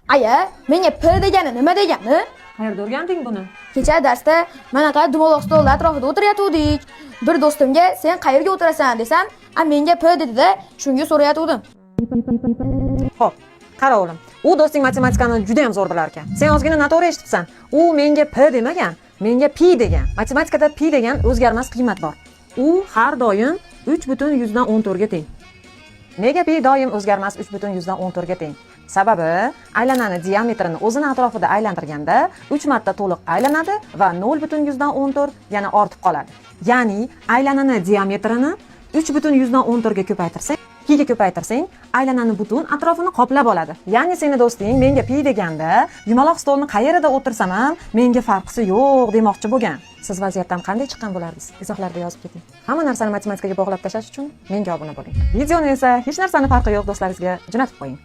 Aya, menga p degani nima degani? Qayerda o'rganding buni? Kecha darsda manaqa dumaloq stollar atrofida o'tirayotgandik. Bir do'stimga sen qayerga o'tirasan desam, menga p dedi-da, shunga so'rayotgandim. Xo'p, qara o'g'lim. U do'sting matematikani juda ham zo'r bilar ekan. Sen ozgina noto'g'ri eshitibsan. U menga p demagan, menga pi degan. Matematikada pi degan o'zgarmas qiymat bor. U har doim 3,14 ga teng. Nega pi doim o'zgarmas 3,14 ga teng? Sababi aylanani diametrini o'zini atrofida aylantirganda 3 marta to'liq aylanadi va 0,14 yana ortib qoladi. Ya'ni aylanani diametrini 3,14 ga ko'paytirsang, pi ga ko'paytirsang, aylanani butun atrofini qoplab oladi. Ya'ni seni do'sting menga pi deganda, yumaloq stolni qayerida o'tirsam ham menga farqisi yo'q demoqchi bo'lgan. Siz vaziyatdan qanday chiqqan bo'lardingiz? Izohlarda yozib keting. Hamma narsani matematikaga bog'lab tashlash uchun menga obuna bo'ling. Videoni esa hech narsani farqi yo'q do'stlaringizga jo'natib qo'ying.